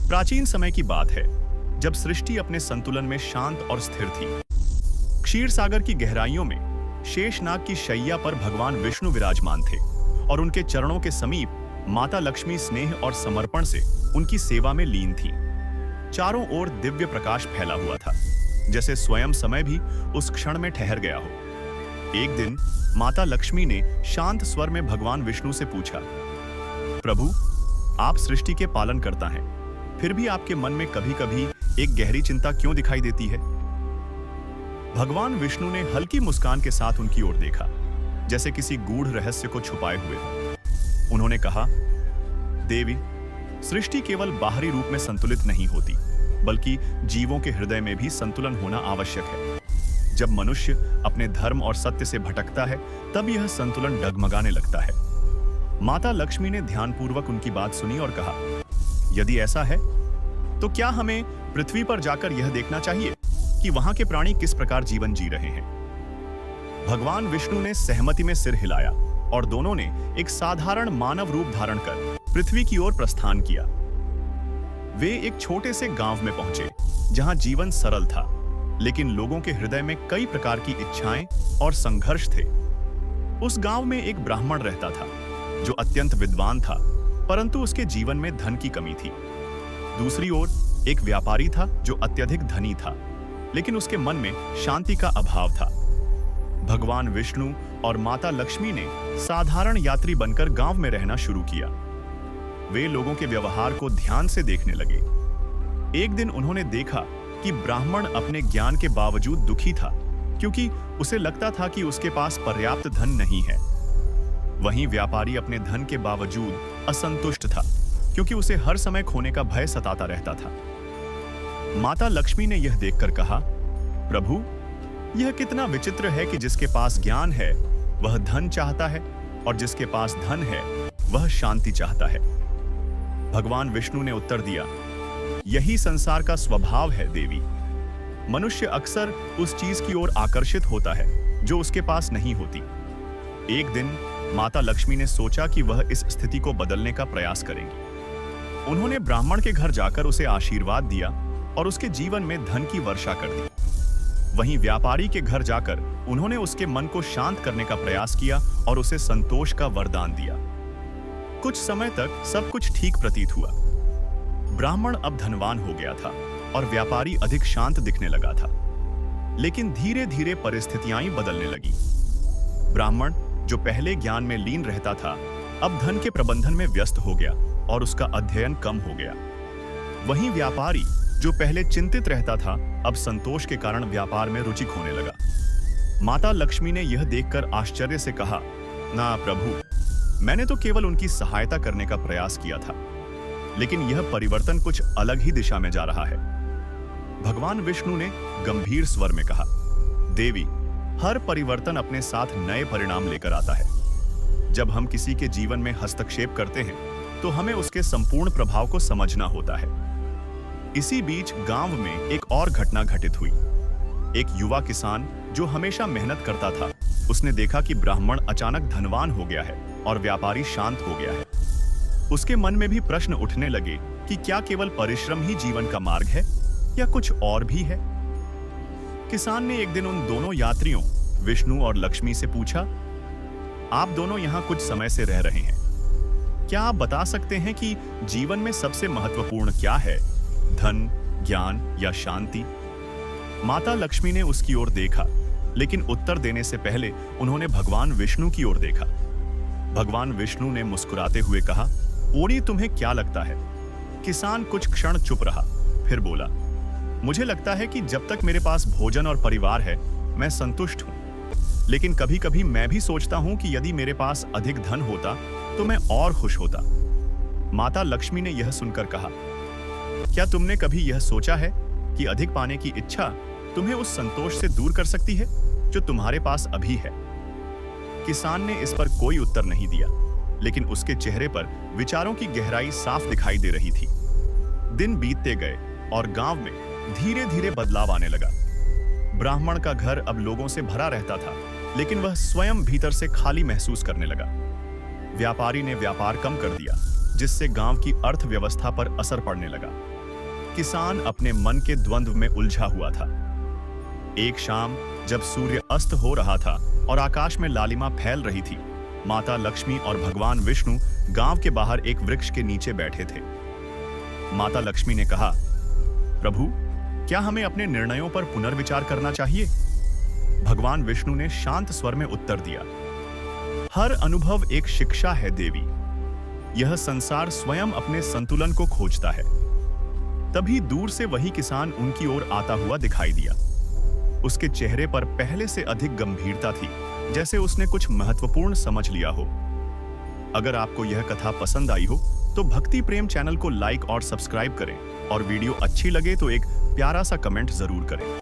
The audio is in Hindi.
प्राचीन समय की बात है, जब सृष्टि अपने संतुलन में शांत और स्थिर थी। क्षीर सागर की गहराइयों में शेषनाग की शैया पर भगवान विष्णु विराजमान थे और उनके चरणों के समीप माता लक्ष्मी स्नेह और समर्पण से उनकी सेवा में लीन थी। चारों ओर दिव्य प्रकाश फैला हुआ था, जैसे स्वयं समय भी उस क्षण में ठहर गया हो। एक दिन माता लक्ष्मी ने शांत स्वर में भगवान विष्णु से पूछा, प्रभु, आप सृष्टि के पालन करता हैं, फिर भी आपके मन में कभी-कभी एक गहरी चिंता क्यों दिखाई देती है? भगवान विष्णु ने हल्की मुस्कान के साथ उनकी ओर देखा, जैसे किसी गूढ़ रहस्य को छुपाए हुए हो। उन्होंने कहा, देवी, सृष्टि केवल बाहरी रूप में संतुलित नहीं होती, बल्कि जीवों के हृदय में भी संतुलन होना आवश्यक है। जब मनुष्य अपने धर्म और सत्य से भटकता है, तब यह संतुलन डगमगाने लगता है। माता लक्ष्मी ने ध्यानपूर्वक उनकी बात सुनी और कहा, यदि ऐसा है, तो क्या हमें पृथ्वी पर जाकर यह देखना चाहिए कि वहां के प्राणी किस प्रकार जीवन जी रहे हैं? भगवान विष्णु ने सहमति में सिर हिलाया और दोनों ने एक साधारण मानव रूप धारण कर पृथ्वी की ओर प्रस्थान किया। वे एक छोटे से गांव में पहुंचे, जहां जीवन सरल था, लेकिन लोगों के हृदय में कई प्रकार की इच्छाएं और संघर्ष थे। उस गांव में एक ब्राह्मण रहता था, जो अत्यंत विद्वान था, परंतु उसके जीवन में धन की कमी थी। दूसरी ओर एक व्यापारी था, जो अत्यधिक धनी था, लेकिन उसके मन में शांति का अभाव था। भगवान विष्णु और माता लक्ष्मी ने साधारण यात्री बनकर गांव में रहना शुरू किया। वे लोगों के व्यवहार को ध्यान से देखने लगे। एक दिन उन्होंने देखा कि ब्राह्मण अपने ज्ञान के बावजूद दुखी था, क्योंकि उसे लगता था कि उसके पास पर्याप्त धन नहीं है। वहीं व्यापारी अपने धन के बावजूद असंतुष्ट था, क्योंकि उसे हर समय खोने का भय सताता रहता था। माता लक्ष्मी ने यह देखकर कहा, प्रभु, यह कितना विचित्र है कि जिसके पास ज्ञान है वह धन चाहता है, और जिसके पास धन है वह शांति चाहता है। भगवान विष्णु ने उत्तर दिया, यही संसार का स्वभाव है देवी। मनुष्य अक्सर उस चीज की ओर आकर्षित होता है जो उसके पास नहीं होती। एक दिन माता लक्ष्मी ने सोचा कि वह इस स्थिति को बदलने का प्रयास करेंगी। उन्होंने ब्राह्मण के घर जाकर उसे आशीर्वाद दिया और उसके जीवन में धन की वर्षा कर दी। वहीं व्यापारी के घर जाकर उन्होंने उसके मन को शांत करने का प्रयास किया और उसे संतोष का वरदान दिया। कुछ समय तक सब कुछ ठीक प्रतीत हुआ। ब्राह्मण अब धनवान हो गया था और व्यापारी अधिक शांत दिखने लगा था। लेकिन धीरे धीरे परिस्थितियां बदलने लगी। ब्राह्मण, जो पहले ज्ञान में लीन रहता था, अब धन के प्रबंधन में व्यस्त हो गया और उसका अध्ययन कम हो गया। वहीं व्यापारी, जो पहले चिंतित रहता था, अब संतोष के कारण व्यापार में रुचि खोने लगा। माता लक्ष्मी ने यह देखकर आश्चर्य से कहा, ना प्रभु, मैंने तो केवल उनकी सहायता करने का प्रयास किया था, लेकिन यह परिवर्तन कुछ अलग ही दिशा में जा रहा है। भगवान विष्णु ने गंभीर स्वर में कहा, देवी, हर परिवर्तन अपने साथ नए परिणाम लेकर आता है। जब हम किसी के जीवन में हस्तक्षेप करते हैं, तो हमें उसके संपूर्ण प्रभाव को समझना होता है। इसी बीच गांव में एक और घटना घटित हुई। एक युवा किसान, जो हमेशा मेहनत करता था, उसने देखा कि ब्राह्मण अचानक धनवान हो गया है और व्यापारी शांत हो गया है। उसके मन में भी प्रश्न उठने लगे कि क्या केवल परिश्रम ही जीवन का मार्ग है या कुछ और भी है। किसान ने एक दिन उन दोनों यात्रियों, विष्णु और लक्ष्मी से पूछा, आप दोनों यहाँ कुछ समय से रह रहे हैं, क्या आप बता सकते हैं कि जीवन में सबसे महत्वपूर्ण क्या है, धन, ज्ञान या शांति? माता लक्ष्मी ने उसकी ओर देखा, लेकिन उत्तर देने से पहले उन्होंने भगवान विष्णु की ओर देखा। भगवान विष्णु ने मुस्कुराते हुए कहा, ओड़ी, तुम्हें क्या लगता है? किसान कुछ क्षण चुप रहा, फिर बोला, मुझे लगता है कि जब तक मेरे पास भोजन और परिवार है, मैं संतुष्ट हूं। लेकिन कभी कभी मैं भी सोचता हूं कि यदि मेरे पास अधिक धन होता तो मैं और खुश होता। माता लक्ष्मी ने यह सुनकर कहा, क्या तुमने कभी यह सोचा है कि अधिक पाने की इच्छा तुम्हें उस संतोष से दूर कर सकती है जो तुम्हारे पास अभी है? किसान ने इस पर कोई उत्तर नहीं दिया, लेकिन उसके चेहरे पर विचारों की गहराई साफ दिखाई दे रही थी। दिन बीतते गए और गांव में धीरे धीरे बदलाव आने लगा। ब्राह्मण का घर अब लोगों से भरा रहता था, लेकिन वह स्वयं भीतर से खाली महसूस करने लगा। व्यापारी ने व्यापार कम कर दिया, जिससे गांव की अर्थव्यवस्था पर असर पड़ने लगा। किसान अपने मन के द्वंद्व में उलझा हुआ था। एक शाम जब सूर्य अस्त हो रहा था और आकाश में लालिमा फैल रही थी, माता लक्ष्मी और भगवान विष्णु गांव के बाहर एक वृक्ष के नीचे बैठे थे। माता लक्ष्मी ने कहा, प्रभु, क्या हमें अपने निर्णयों पर पुनर्विचार करना चाहिए? भगवान विष्णु ने शांत स्वर में उत्तर दिया, हर अनुभव एक शिक्षा है देवी। यह संसार स्वयं अपने संतुलन को खोजता है। तभी दूर से वही किसान उनकी ओर आता हुआ दिखाई दिया। उसके चेहरे पर पहले से अधिक गंभीरता थी, जैसे उसने कुछ महत्वपूर्ण समझ लिया हो। अगर आपको यह कथा पसंद आई हो तो भक्ति प्रेम चैनल को लाइक और सब्सक्राइब करें और वीडियो अच्छी लगे तो एक प्यारा सा कमेंट जरूर करें।